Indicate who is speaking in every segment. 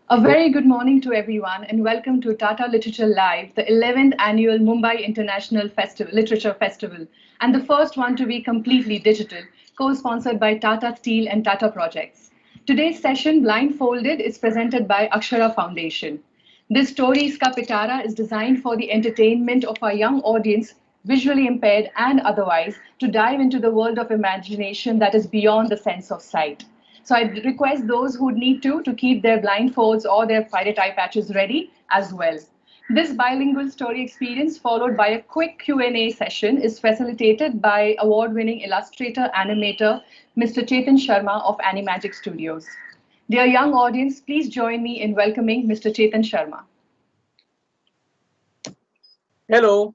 Speaker 1: A very good morning to everyone and welcome to Tata Literature Live, the 11th annual Mumbai International Literature Festival, and the first one to be completely digital, co-sponsored by Tata Steel and Tata Projects. Today's session, Blindfolded, is presented by Akshara Foundation. This story, Pitaara, is designed for the entertainment of our young audience, visually impaired and otherwise, to dive into the world of imagination that is beyond the sense of sight. So I request those who need to keep their blindfolds or their pirate eye patches ready as well. This bilingual story experience, followed by a quick Q&A session, is facilitated by award-winning illustrator animator Mr. Chetan Sharma of Animagic Studios. Dear young audience, please join me in welcoming Mr. Chetan Sharma.
Speaker 2: Hello,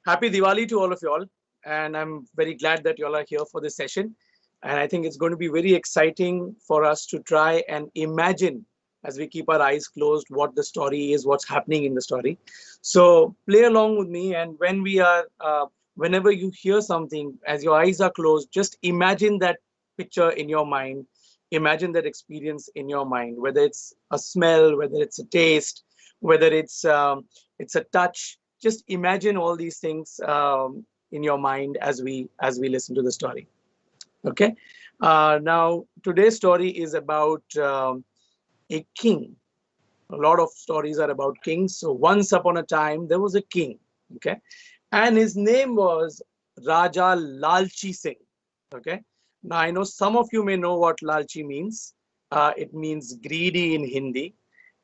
Speaker 2: happy Diwali to all of y'all, and I'm very glad that y'all are here for this session. And I think it's going to be very exciting for us to try and imagine, as we keep our eyes closed, what the story is, what's happening in the story. So play along with me, and whenever you hear something, as your eyes are closed, just imagine that picture in your mind, imagine that experience in your mind, whether it's a smell, whether it's a taste, whether it's a touch. Just imagine all these things in your mind as we listen to the story. Okay. Now today's story is about a king. A lot of stories are about kings. So once upon a time there was a king. Okay, and his name was Raja Lalchi Singh. Okay. Now I know some of you may know what Lalchi means. It means greedy in Hindi.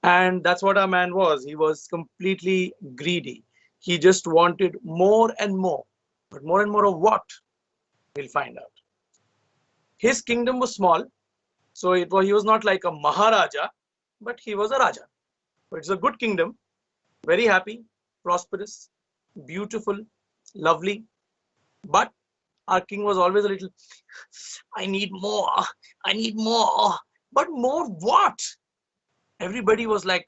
Speaker 2: And that's what our man was. He was completely greedy. He just wanted more and more. But more and more of what? We'll find out. His kingdom was small. So he was not like a Maharaja, but he was a Raja. So it's a good kingdom. Very happy, prosperous, beautiful, lovely. But our king was always a little, I need more. I need more. But more what? Everybody was like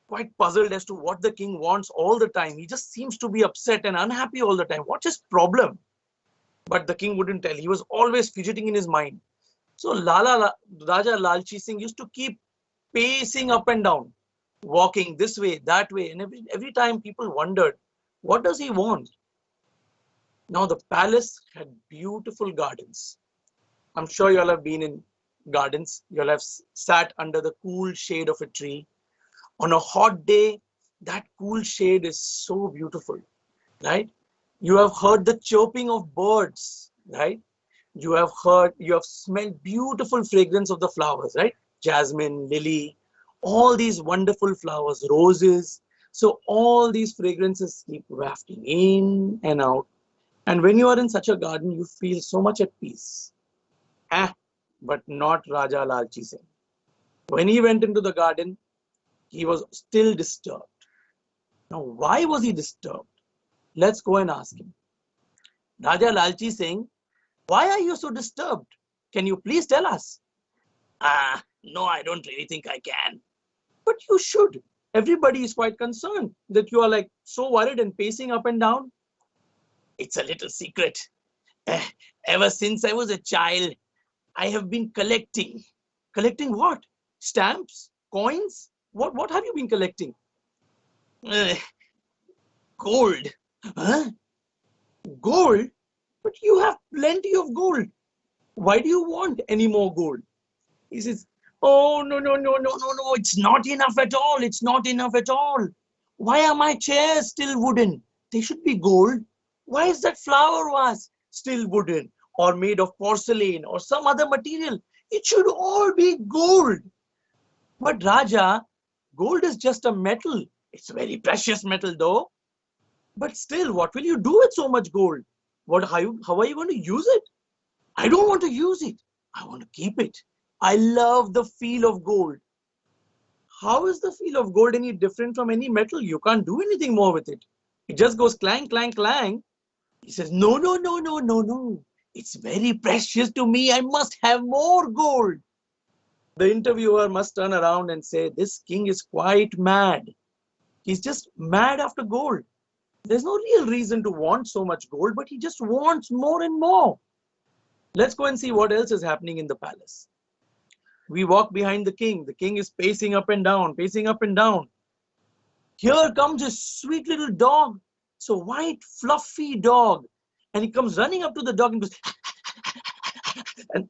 Speaker 2: quite puzzled as to what the king wants all the time. He just seems to be upset and unhappy all the time. What's his problem? But the king wouldn't tell. He was always fidgeting in his mind. So Raja Lalchi Singh used to keep pacing up and down, walking this way, that way. And every time people wondered, what does he want? Now the palace had beautiful gardens. I'm sure you all have been in gardens. You'll have sat under the cool shade of a tree. On a hot day, that cool shade is so beautiful, right? You have heard the chirping of birds, right? You have smelled beautiful fragrance of the flowers, right? Jasmine, lily, all these wonderful flowers, roses. So all these fragrances keep wafting in and out. And when you are in such a garden, you feel so much at peace. But not Raja Lalchi Singh. When he went into the garden, he was still disturbed. Now, why was he disturbed? Let's go and ask him. Raja Lalchi Singh, why are you so disturbed? Can you please tell us? No, I don't really think I can. But you should. Everybody is quite concerned that you are like so worried and pacing up and down. It's a little secret. Ever since I was a child, I have been collecting. Collecting what? Stamps? Coins? What have you been collecting? Gold. Huh? Gold? But you have plenty of gold. Why do you want any more gold? He says, oh, no. It's not enough at all. It's not enough at all. Why are my chairs still wooden? They should be gold. Why is that flower vase still wooden or made of porcelain or some other material? It should all be gold. But Raja, gold is just a metal. It's a very precious metal though. But still, what will you do with so much gold? How are you going to use it? I don't want to use it. I want to keep it. I love the feel of gold. How is the feel of gold any different from any metal? You can't do anything more with it. It just goes clang, clang, clang. He says, no. It's very precious to me. I must have more gold. The interviewer must turn around and say, this king is quite mad. He's just mad after gold. There's no real reason to want so much gold, but he just wants more and more. Let's go and see what else is happening in the palace. We walk behind the king. The king is pacing up and down, pacing up and down. Here comes a sweet little dog. It's a white, fluffy dog. And he comes running up to the dog and goes,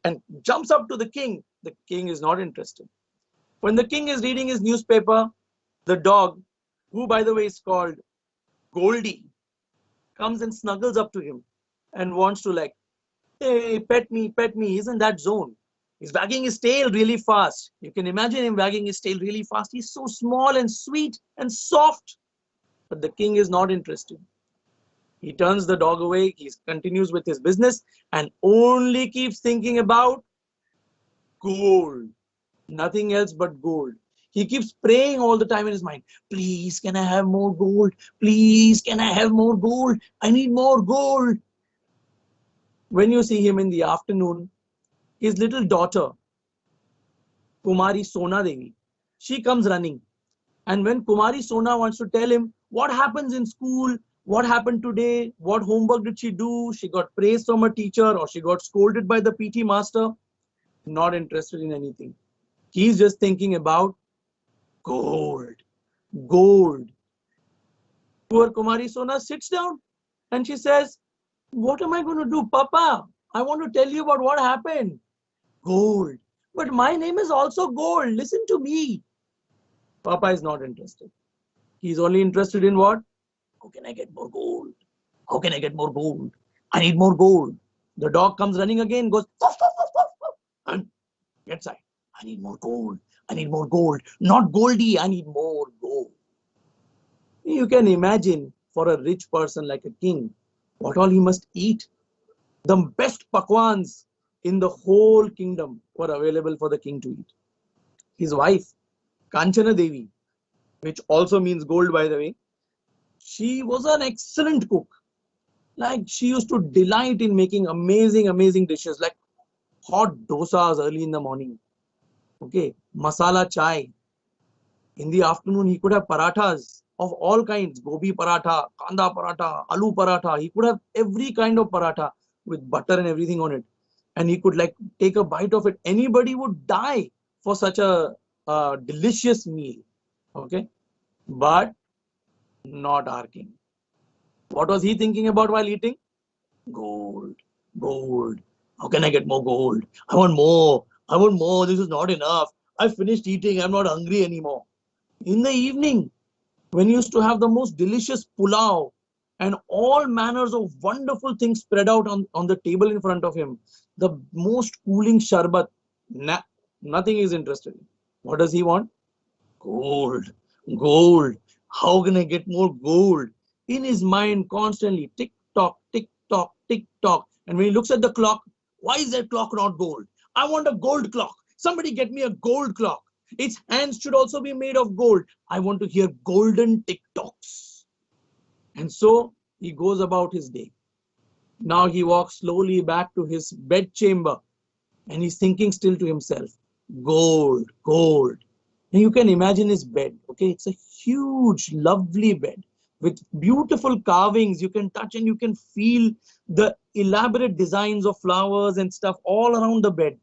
Speaker 2: and jumps up to the king. The king is not interested. When the king is reading his newspaper, the dog, who by the way is called Goldie, comes and snuggles up to him and wants to like, hey, pet me, he's in that zone. He's wagging his tail really fast. You can imagine him wagging his tail really fast. He's so small and sweet and soft. But the king is not interested. He turns the dog away. He continues with his business and only keeps thinking about gold. Nothing else but gold. He keeps praying all the time in his mind. Please, can I have more gold? Please, can I have more gold? I need more gold. When you see him in the afternoon, his little daughter, Kumari Sona Devi, she comes running. And when Kumari Sona wants to tell him what happens in school, what happened today, what homework did she do, she got praise from her teacher or she got scolded by the PT master, not interested in anything. He's just thinking about gold, gold. Poor Kumari Sona sits down and she says, what am I going to do, Papa? I want to tell you about what happened. Gold. But my name is also Gold. Listen to me. Papa is not interested. He's only interested in what? How can I get more gold? How can I get more gold? I need more gold. The dog comes running again, goes, "Fuff, fuff, fuff, fuff, fuff," and gets out. I need more gold. I need more gold. Not Goldie. I need more gold. You can imagine for a rich person like a king, what all he must eat. The best pakwans in the whole kingdom were available for the king to eat. His wife, Kanchana Devi, which also means gold, by the way, she was an excellent cook. Like, she used to delight in making amazing, amazing dishes like hot dosas early in the morning. Okay, masala chai. In the afternoon, he could have parathas of all kinds. Gobi paratha, kanda paratha, aloo paratha. He could have every kind of paratha with butter and everything on it. And he could like take a bite of it. Anybody would die for such a delicious meal. Okay, but not our king. What was he thinking about while eating? Gold, gold. How can I get more gold? I want more. I want more. This is not enough. I finished eating. I'm not hungry anymore. In the evening, when he used to have the most delicious pulao and all manners of wonderful things spread out on the table in front of him, the most cooling sharbat, nothing is interested in. What does he want? Gold, gold. How can I get more gold? In his mind, constantly tick tock, tick tock, tick tock. And when he looks at the clock, why is that clock not gold? I want a gold clock. Somebody get me a gold clock. Its hands should also be made of gold. I want to hear golden tick tocks. And so he goes about his day. Now he walks slowly back to his bed chamber and he's thinking still to himself, gold, gold. And you can imagine his bed. Okay, it's a huge, lovely bed with beautiful carvings. You can touch and you can feel the elaborate designs of flowers and stuff all around the bed.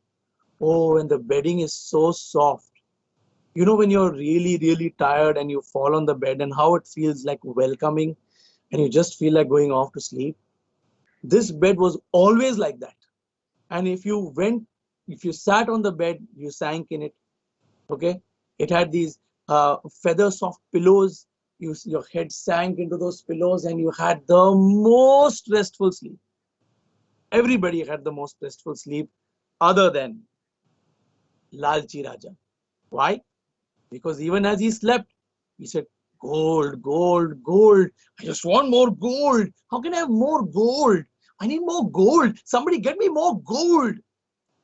Speaker 2: Oh, and the bedding is so soft. You know, when you're really, really tired and you fall on the bed and how it feels like welcoming and you just feel like going off to sleep. This bed was always like that. And if you sat on the bed, you sank in it. Okay. It had these feather soft pillows. Your head sank into those pillows and you had the most restful sleep. Everybody had the most restful sleep other than Lalchi Raja. Why? Because even as he slept, he said, gold, gold, gold. I just want more gold. How can I have more gold? I need more gold. Somebody get me more gold.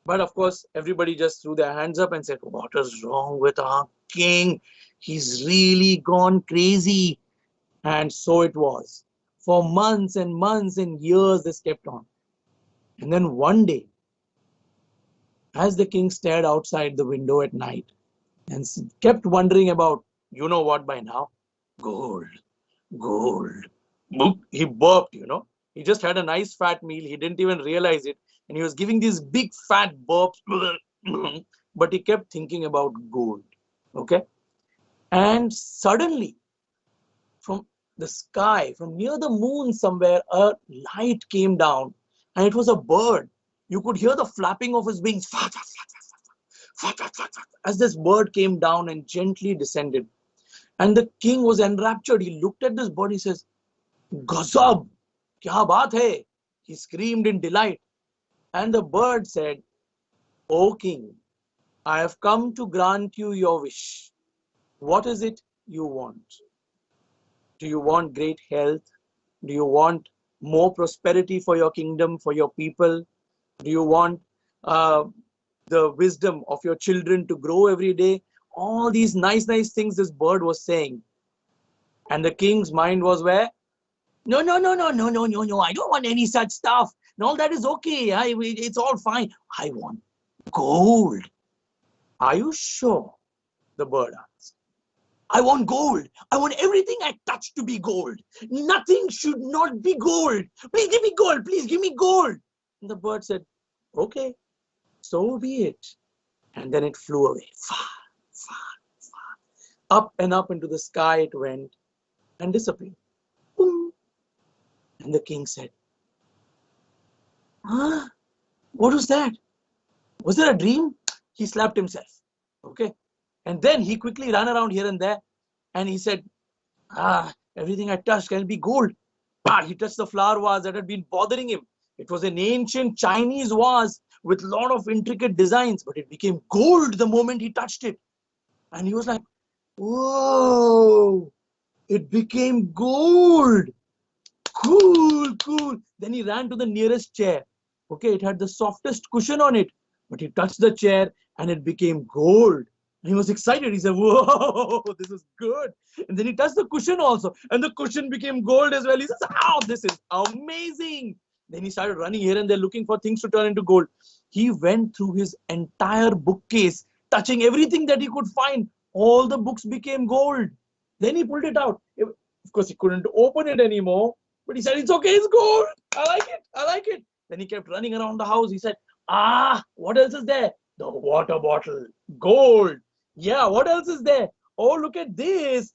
Speaker 2: But of course, everybody just threw their hands up and said, what is wrong with our king? He's really gone crazy. And so it was. For months and months and years, this kept on. And then one day, as the king stared outside the window at night and kept wondering about, you know what by now? Gold, gold. Boop, he burped, you know. He just had a nice fat meal. He didn't even realize it. And he was giving these big fat burps. but he kept thinking about gold. Okay. And suddenly, from the sky, from near the moon somewhere, a light came down, and it was a bird. You could hear the flapping of his wings as this bird came down and gently descended. And the king was enraptured. He looked at this bird. He says, "Gazab, kya baat hai?" He screamed in delight. And the bird said, "O king, I have come to grant you your wish. What is it you want? Do you want great health? Do you want more prosperity for your kingdom, for your people? Do you want uh, the wisdom of your children to grow every day?" All these nice, nice things this bird was saying. And the king's mind was where? No, no, no, no, no, no, no, no. I don't want any such stuff. And all that is okay. It's all fine. I want gold. Are you sure? The bird asked. I want gold. I want everything I touch to be gold. Nothing should not be gold. Please give me gold. Please give me gold. And the bird said, okay, so be it. And then it flew away. Far, far, far. Up and up into the sky it went and disappeared. Boom. And the king said, huh? What was that? Was there a dream? He slapped himself. Okay. And then he quickly ran around here and there and he said, everything I touched can be gold. He touched the flower vase that had been bothering him. It was an ancient Chinese vase with a lot of intricate designs, but it became gold the moment he touched it. And he was like, whoa, it became gold. Cool, cool. Then he ran to the nearest chair. Okay, it had the softest cushion on it, but he touched the chair and it became gold. And he was excited. He said, whoa, this is good. And then he touched the cushion also, and the cushion became gold as well. He says, oh, this is amazing. Then he started running here and there looking for things to turn into gold. He went through his entire bookcase, touching everything that he could find. All the books became gold. Then he pulled it out. Of course, he couldn't open it anymore, but he said, it's okay, it's gold. I like it. I like it. Then he kept running around the house. He said, what else is there? The water bottle, gold. Yeah, what else is there? Oh, look at this.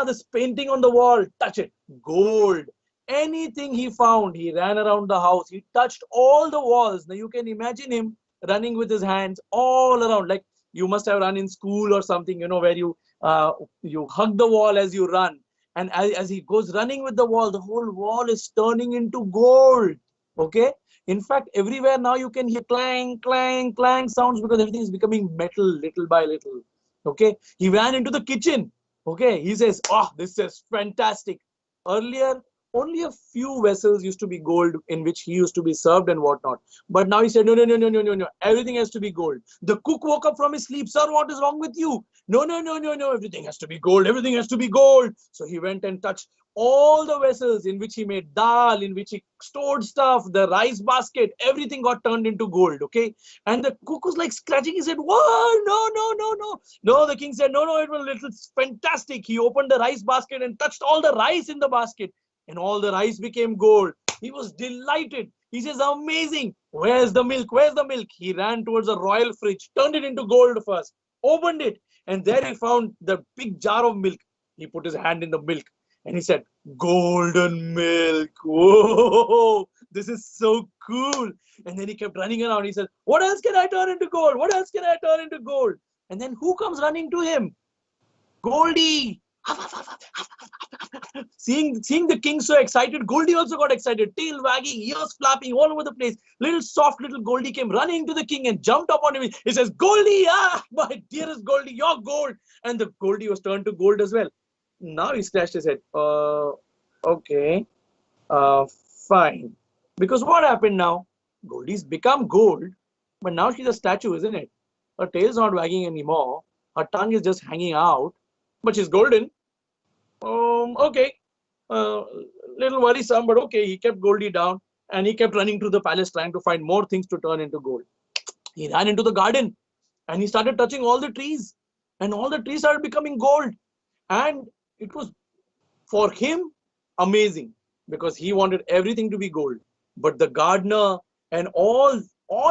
Speaker 2: This painting on the wall. Touch it. Gold. Anything he found, he ran around the house. He touched all the walls. Now you can imagine him running with his hands all around. Like you must have run in school or something, where you hug the wall as you run. And as he goes running with the whole wall is turning into gold. Okay. In fact, everywhere now you can hear clang, clang, clang sounds because everything is becoming metal little by little. Okay. He ran into the kitchen. Okay. He says, oh, this is fantastic. Earlier, only a few vessels used to be gold in which he used to be served and whatnot. But now he said, no, no, no, no, no, no, no. Everything has to be gold. The cook woke up from his sleep. Sir, what is wrong with you? No, no, no, no, no. Everything has to be gold. Everything has to be gold. So he went and touched all the vessels in which he made dal, in which he stored stuff, the rice basket, everything got turned into gold. Okay. And the cook was like scratching his head. What? No, no, no, no. No, the king said, no, no, it's fantastic. He opened the rice basket and touched all the rice in the basket. And all the rice became gold. He was delighted. He says, amazing. Where's the milk? Where's the milk? He ran towards a royal fridge, turned it into gold first, opened it. And there he found the big jar of milk. He put his hand in the milk and he said, golden milk. Whoa, this is so cool. And then he kept running around. He said, what else can I turn into gold? What else can I turn into gold? And then who comes running to him? Goldie. Seeing the king so excited, Goldie also got excited. Tail wagging, ears flapping all over the place. Soft little Goldie came running to the king and jumped up on him. He says, Goldie, my dearest Goldie, you're gold. And the Goldie was turned to gold as well. Now he scratched his head. Okay, fine. Because what happened now? Goldie's become gold, but now she's a statue, isn't it? Her tail's not wagging anymore. Her tongue is just hanging out, but she's golden. Okay, little worrisome, but okay. He kept Goldie down and he kept running through the palace trying to find more things to turn into gold. He ran into the garden and he started touching all the trees, and all the trees started becoming gold. And it was for him amazing because he wanted everything to be gold. But the gardener and all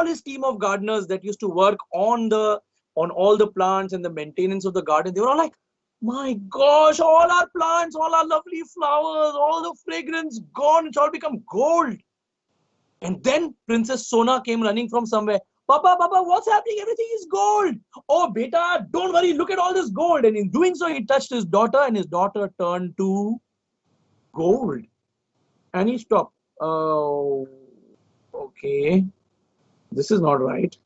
Speaker 2: his team of gardeners that used to work on the on all the plants and the maintenance of the garden. They were all like, my gosh, all our plants, all our lovely flowers, all the fragrance gone. It's all become gold. And then Princess Sona came running from somewhere. Papa, Papa, what's happening? Everything is gold. Oh, beta, don't worry. Look at all this gold. And in doing so, he touched his daughter, and his daughter turned to gold. And he stopped. Oh, okay. This is not right.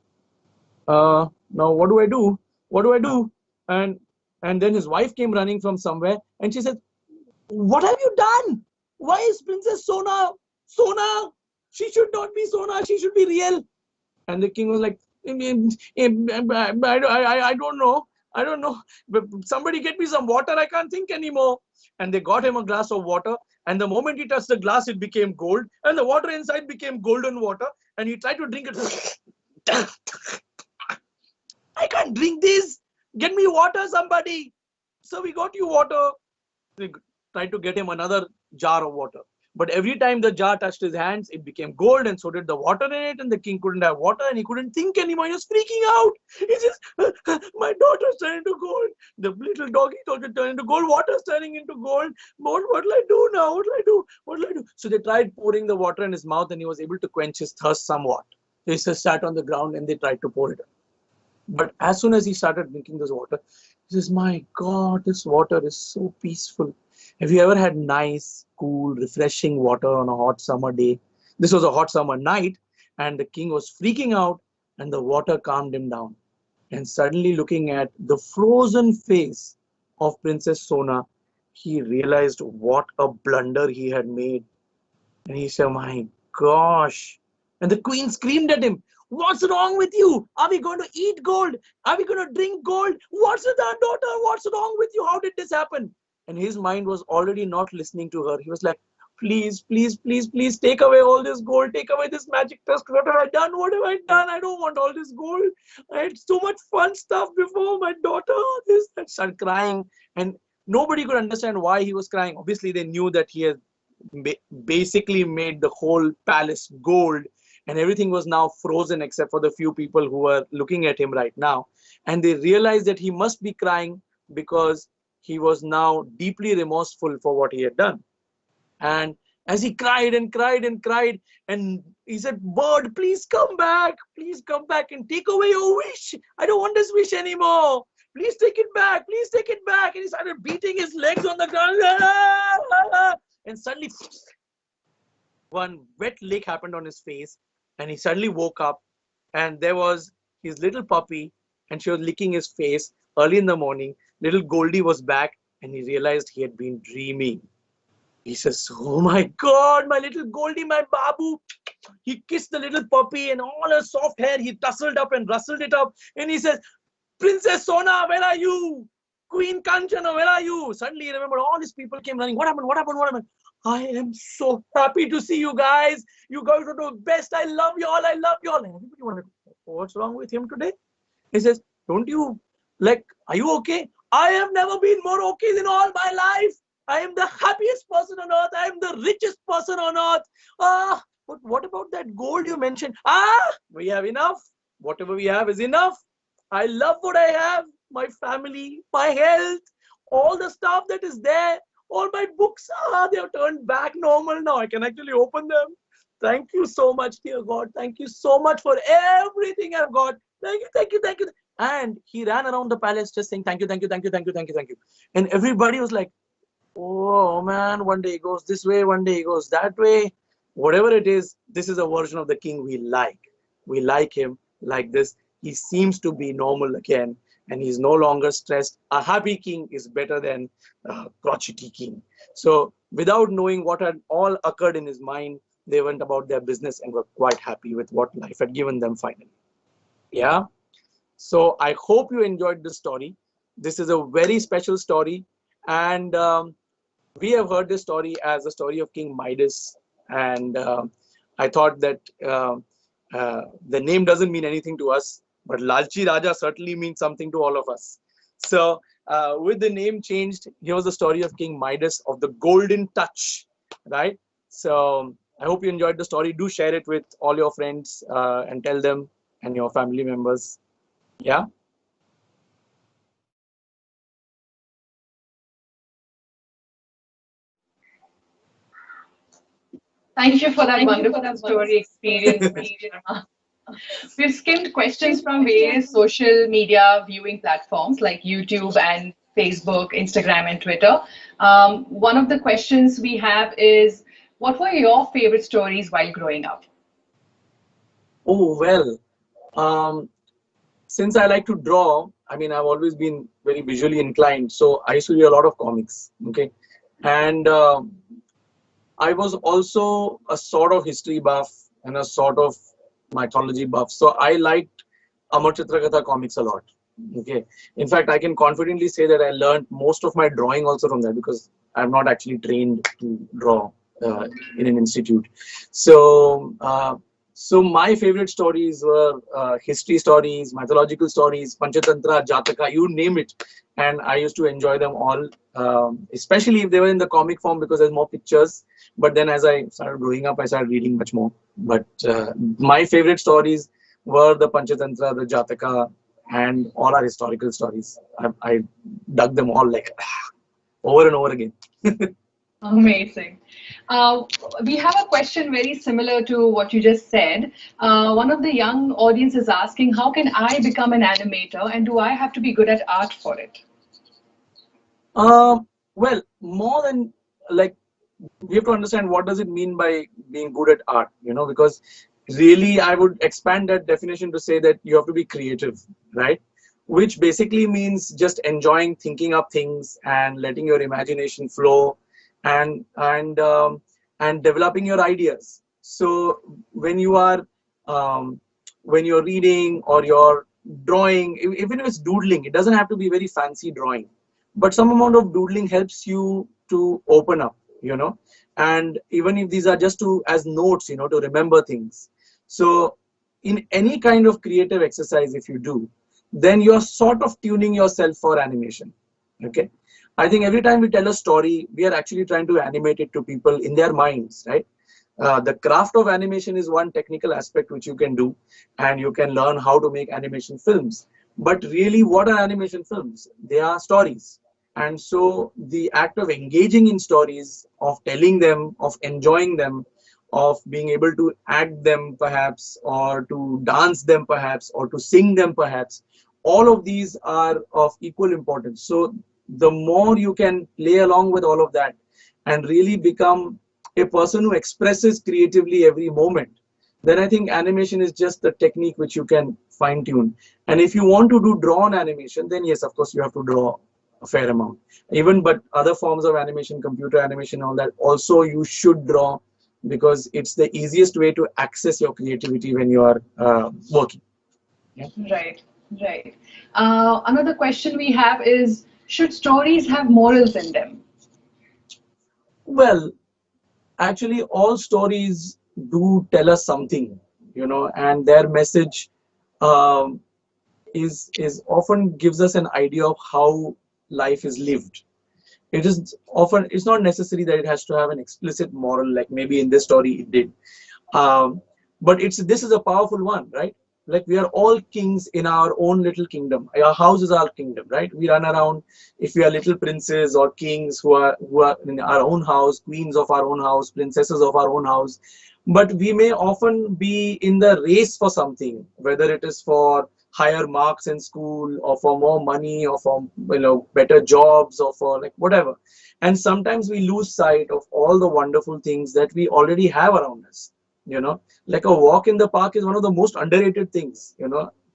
Speaker 2: Now what do I do? What do I do? And then his wife came running from somewhere, and she said, what have you done? Why is Princess Sona Sona? She should not be Sona. She should be real. And the king was like, I don't know. I don't know. But somebody get me some water. I can't think anymore. And they got him a glass of water. And the moment he touched the glass, it became gold. And the water inside became golden water. And he tried to drink it. I can't drink this. Get me water, somebody. So we got you water. We tried to get him another jar of water. But every time the jar touched his hands, it became gold, and so did the water in it. And the king couldn't have water, and he couldn't think anymore. He was freaking out. He says, my daughter's turning into gold. The little doggy told to turn into gold. Water's turning into gold. What will I do now? What will I do? What will I do? So they tried pouring the water in his mouth, and he was able to quench his thirst somewhat. He just sat on the ground, and they tried to pour it. But as soon as he started drinking this water, he says, my God, this water is so peaceful. Have you ever had nice, cool, refreshing water on a hot summer day? This was a hot summer night, and the king was freaking out, and the water calmed him down. And suddenly, looking at the frozen face of Princess Sona, he realized what a blunder he had made. And he said, my gosh. And the queen screamed at him, what's wrong with you? Are we going to eat gold? Are we going to drink gold? What's with our daughter? What's wrong with you? How did this happen? And his mind was already not listening to her. He was like, please, please, please, please take away all this gold. Take away this magic tusk. What have I done? What have I done? I don't want all this gold. I had so much fun stuff before. My daughter, this, that. Started crying. And nobody could understand why he was crying. Obviously, they knew that he had basically made the whole palace gold. And everything was now frozen except for the few people who were looking at him right now. And they realized that he must be crying because he was now deeply remorseful for what he had done. And as he cried and cried and cried, and he said, bird, please come back and take away your wish. I don't want this wish anymore. Please take it back. Please take it back. And he started beating his legs on the ground. And suddenly, one wet lick happened on his face. And he suddenly woke up, and there was his little puppy, and she was licking his face early in the morning. Little Goldie was back, and he realized he had been dreaming. He says, oh my God, my little Goldie, my babu. He kissed the little puppy, and all her soft hair, he tussled up and rustled it up. And he says, Princess Sona, where are you? Queen Kanchana, where are you? Suddenly he remembered all these people came running. What happened? What happened? What happened? I am so happy to see you guys. You guys are the best. I love you all. I love you all. And everybody wanted, what's wrong with him today? He says, don't you, like, are you okay? I have never been more okay in all my life. I am the happiest person on earth. I am the richest person on earth. But what about that gold you mentioned? We have enough. Whatever we have is enough. I love what I have. My family, my health, all the stuff that is there. All my books, they have turned back normal now. I can actually open them. Thank you so much, dear God. Thank you so much for everything I've got. Thank you, thank you, thank you. And he ran around the palace just saying, thank you, thank you, thank you, thank you, thank you, thank you. And everybody was like, oh man, one day he goes this way, one day he goes that way. Whatever it is, this is a version of the king we like. We like him like this. He seems to be normal again. And he's no longer stressed. A happy king is better than a crotchety king. So without knowing what had all occurred in his mind, they went about their business and were quite happy with what life had given them finally. Yeah. So I hope you enjoyed this story. This is a very special story. And we have heard this story as the story of King Midas. And I thought that the name doesn't mean anything to us. But Lalchi Raja certainly means something to all of us. So with the name changed, here was the story of King Midas of the Golden Touch, right? So I hope you enjoyed the story. Do share it with all your friends and tell them and your family members. Yeah.
Speaker 1: Thank you for that wonderful story experience, Mr. Sharma. We've skimmed questions from various social media viewing platforms like YouTube and Facebook, Instagram, and Twitter. One of the questions we have is, what were your favorite stories while growing up?
Speaker 2: Oh, well, um, since I like to draw, I mean, I've always been very visually inclined. So I used to read a lot of comics. Okay. And I was also a sort of history buff and a sort of mythology buff. So I liked Amar Chitrakatha comics a lot. Okay. In fact, I can confidently say that I learned most of my drawing also from that because I'm not actually trained to draw in an institute. So, so my favorite stories were history stories, mythological stories, Panchatantra, Jataka, you name it. And I used to enjoy them all, especially if they were in the comic form because there's more pictures. But then as I started growing up, I started reading much more. But my favorite stories were the Panchatantra, the Jataka, and all our historical stories. I dug them all like over and over again.
Speaker 1: Amazing. Uh, we have a question very similar to what you just said. One of the young audience is asking, how can I become an animator and do I have to be good at art for it?
Speaker 2: Well, more than like we have to understand what does it mean by being good at art, because really I would expand that definition to say that you have to be creative, right? Which basically means just enjoying thinking up things and letting your imagination flow and and developing your ideas. So when you are um, when you're reading or you're drawing, even if it's doodling, it doesn't have to be very fancy drawing, but some amount of doodling helps you to open up, and even if these are just to as notes, to remember things. So in any kind of creative exercise, if you do, then you're sort of tuning yourself for animation. Okay. I think every time we tell a story, we are actually trying to animate it to people in their minds, right? The craft of animation is one technical aspect which you can do, and you can learn how to make animation films. But really, what are animation films? They are stories. And so the act of engaging in stories, of telling them, of enjoying them, of being able to act them perhaps, or to dance them perhaps, or to sing them perhaps, all of these are of equal importance. So the more you can play along with all of that and really become a person who expresses creatively every moment, then I think animation is just the technique which you can fine tune. And if you want to do drawn animation, then yes, of course, you have to draw a fair amount. Even but other forms of animation, computer animation, all that, also you should draw because it's the easiest way to access your creativity when you are working. Yeah.
Speaker 1: Right, right. Another question we have is, should stories have morals in them?
Speaker 2: Well, actually, all stories do tell us something, and their message um, is often gives us an idea of how life is lived. It is often, it's not necessary that it has to have an explicit moral, like maybe in this story it did. um, but this is a powerful one, right? Like we are all kings in our own little kingdom. Our house is our kingdom, right? We run around, if we are little princes or kings who are in our own house, queens of our own house, princesses of our own house. But we may often be in the race for something, whether it is for higher marks in school or for more money or for better jobs or for like whatever. And sometimes we lose sight of all the wonderful things that we already have around us. Like a walk in the park is one of the most underrated things.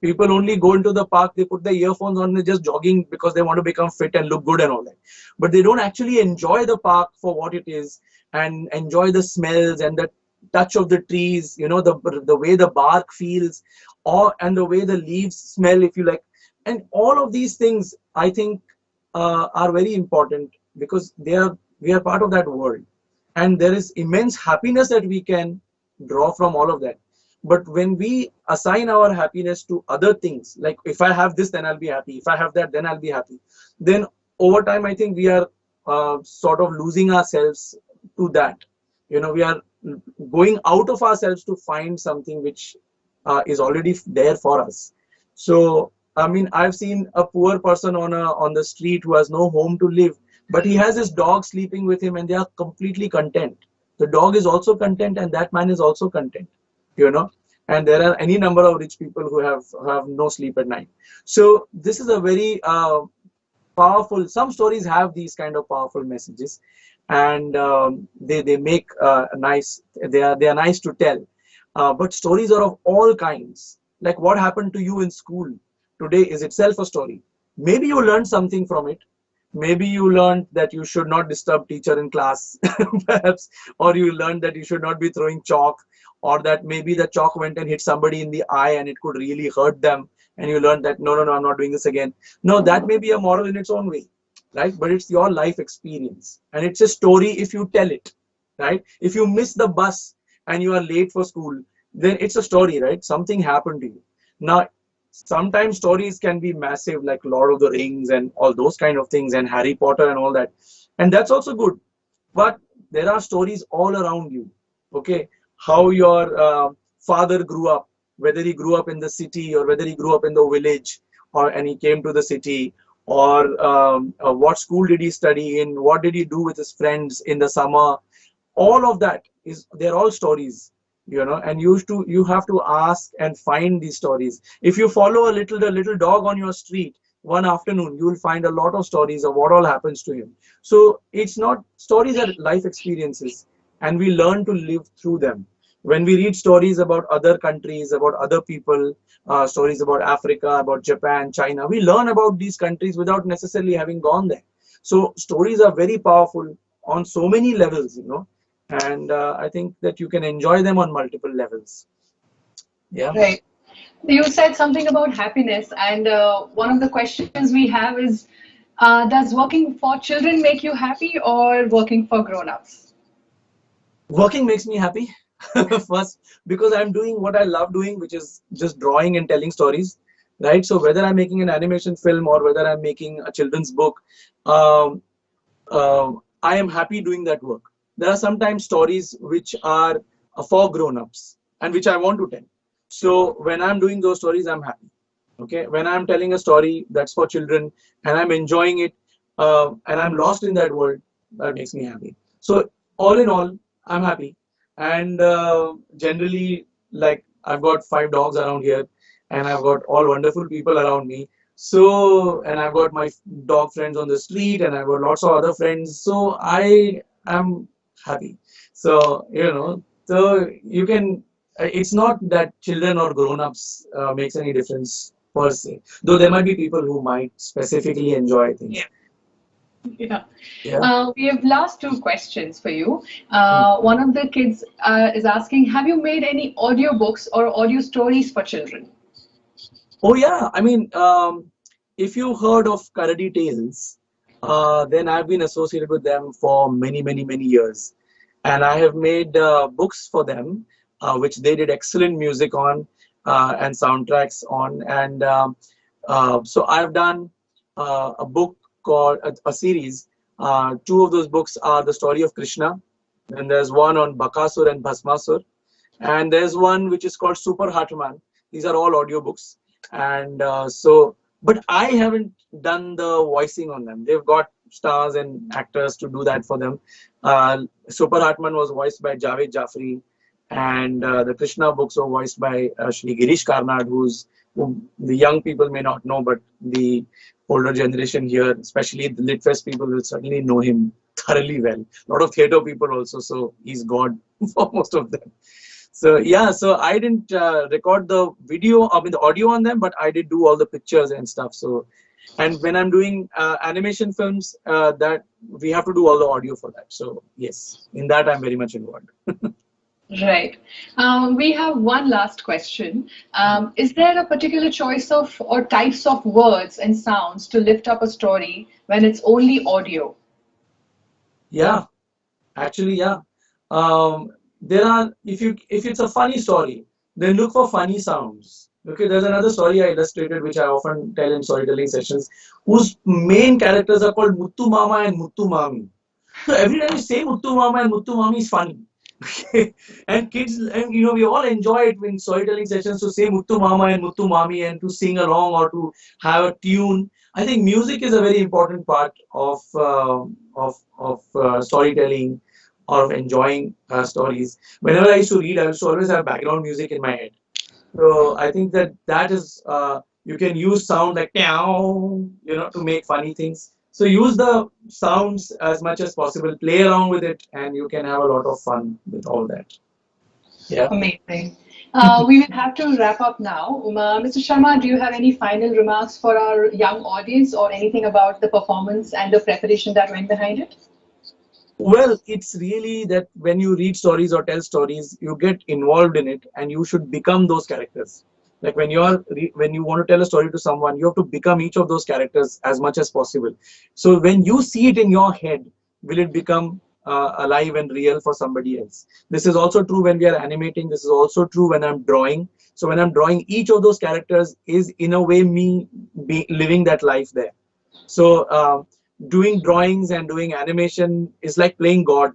Speaker 2: People only go into the park, they put their earphones on, they're just jogging because they want to become fit and look good and all that, but they don't actually enjoy the park for what it is and enjoy the smells and the touch of the trees, the way the bark feels, or and the way the leaves smell, if you like. And all of these things, I think, are very important because we are part of that world, and there is immense happiness that we can draw from all of that. But when we assign our happiness to other things, like if I have this, then I'll be happy, if I have that, then I'll be happy, then over time I think we are sort of losing ourselves to that. We are going out of ourselves to find something which is already there for us. So I mean, I've seen a poor person on the street who has no home to live, but he has his dog sleeping with him and they are completely content. The dog is also content, and that man is also content, you know. And there are any number of rich people who have no sleep at night. So this is a very powerful. Some stories have these kind of powerful messages, and they make nice. They are nice to tell. But stories are of all kinds. Like what happened to you in school today is itself a story. Maybe you learned something from it. Maybe you learned that you should not disturb teacher in class, perhaps, or you learned that you should not be throwing chalk, or that maybe the chalk went and hit somebody in the eye and it could really hurt them, and you learned that no, no, no, I'm not doing this again. No, that may be a moral in its own way, right? But it's your life experience, and it's a story if you tell it, right? If you miss the bus and you are late for school, then it's a story, right? Something happened to you. Now, sometimes stories can be massive, like Lord of the Rings and all those kind of things, and Harry Potter and all that, and that's also good. But there are stories all around you. Okay, how your father grew up, whether he grew up in the city or whether he grew up in the village, or and he came to the city, or what school did he study in, what did he do with his friends in the summer. All of that is, they're all stories, you know. And you have to ask and find these stories. If you follow the little dog on your street one afternoon, you will find a lot of stories of what all happens to him. So it's not, stories are life experiences, and we learn to live through them. When we read stories about other countries, about other people, stories about Africa, about Japan, China, we learn about these countries without necessarily having gone there. So stories are very powerful on so many levels, you know. And I think that you can enjoy them on multiple levels. Yeah.
Speaker 1: Right. You said something about happiness, and one of the questions we have is, does working for children make you happy or working for grown-ups?
Speaker 2: Working makes me happy. First, because I'm doing what I love doing, which is just drawing and telling stories, right? So whether I'm making an animation film or whether I'm making a children's book, um, I am happy doing that work. There are sometimes stories which are for grown-ups and which I want to tell. So when I'm doing those stories, I'm happy. Okay, when I'm telling a story that's for children and I'm enjoying it, and I'm lost in that world, that makes me happy. So all in all, I'm happy. And generally, like, I've got 5 dogs around here, and I've got all wonderful people around me. So, and I've got my dog friends on the street, and I've got lots of other friends. So I am happy. So, you know, so you can, it's not that children or grown-ups makes any difference per se. Though there might be people who might specifically enjoy things.
Speaker 1: Yeah.
Speaker 2: Yeah.
Speaker 1: We have last two questions for you. One of the kids is asking, have you made any audiobooks or audio stories for children?
Speaker 2: Oh yeah, I mean, if you heard of Karadi Tales, then I've been associated with them for many, many, many years, and I have made books for them, which they did excellent music on, and soundtracks on, and so I've done a book called a series. Two of those books are the story of Krishna, and there's one on Bakasur and Bhasmasur, and there's one which is called Super Hatman. These are all audiobooks, and but I haven't done the voicing on them. They've got stars and actors to do that for them. Super Hatman was voiced by Javed Jafri, and the Krishna books were voiced by Shri Girish Karnad, who the young people may not know, but the older generation here, especially the Litfest people, will certainly know him thoroughly well. A lot of theatre people also, so he's God for most of them. So yeah, so I didn't record the video, I mean the audio on them, but I did do all the pictures and stuff. So, and when I'm doing animation films, that we have to do all the audio for that. So yes, in that I'm very much involved.
Speaker 1: Right. We have one last question. Is there a particular choice of or types of words and sounds to lift up a story when it's only audio?
Speaker 2: Yeah, actually, yeah. There are, if it's a funny story, then look for funny sounds. Okay, there's another story I illustrated which I often tell in storytelling sessions, whose main characters are called Muttu Mama and Muttu Mami. So every time you say Muttu Mama and Muttu Mami is funny. And kids, and you know, we all enjoy it in storytelling sessions to say Muttu Mama and Muttu Mami and to sing along or to have a tune. I think music is a very important part of storytelling, or of enjoying stories. Whenever I used to read, I used to always have background music in my head. So I think that that is you can use sound like meow, to make funny things. So use the sounds as much as possible, play around with it, and you can have a lot of fun with all that. Yeah.
Speaker 1: Amazing. We will have to wrap up now. Mr. Sharma, do you have any final remarks for our young audience or anything about the performance and the preparation that went behind it?
Speaker 2: Well, it's really that when you read stories or tell stories, you get involved in it, and you should become those characters. Like when you want to tell a story to someone, you have to become each of those characters as much as possible. So when you see it in your head, will it become alive and real for somebody else? This is also true when we are animating. This is also true when I'm drawing. So when I'm drawing, each of those characters is in a way me living that life there. So doing drawings and doing animation is like playing God,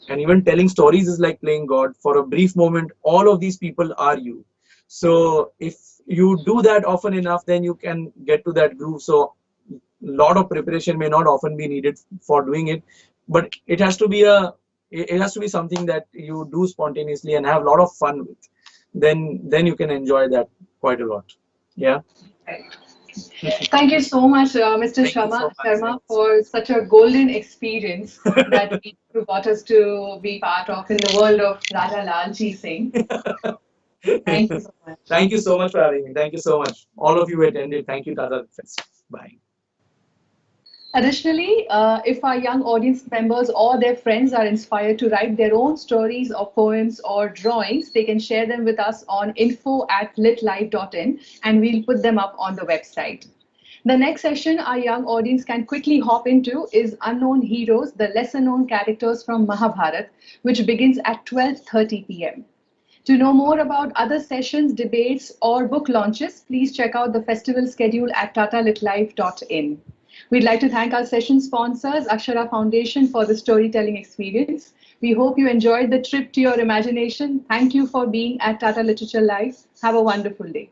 Speaker 2: and even telling stories is like playing God. For a brief moment, all of these people are you. So if you do that often enough, then you can get to that groove. So a lot of preparation may not often be needed for doing it, but it has to be something that you do spontaneously and have a lot of fun with. Then you can enjoy that quite a lot. Yeah.
Speaker 1: Right. Thank you so much, Mr.
Speaker 2: Thank you so much.
Speaker 1: Sharma, for such a golden experience that you got us to be part of in the world of Raja Lalji Singh. Thank you so much.
Speaker 2: Thank you so much for having me. Thank you so much. All of you attended. Thank you, Tata Litfest. Bye.
Speaker 1: Additionally, if our young audience members or their friends are inspired to write their own stories or poems or drawings, they can share them with us on info@litlife.in and we'll put them up on the website. The next session our young audience can quickly hop into is Unknown Heroes, the lesser known characters from Mahabharat, which begins at 12:30 p.m. To know more about other sessions, debates, or book launches, please check out the festival schedule at tatalitlife.in. We'd like to thank our session sponsors, Akshara Foundation, for the storytelling experience. We hope you enjoyed the trip to your imagination. Thank you for being at Tata Literature Live. Have a wonderful day.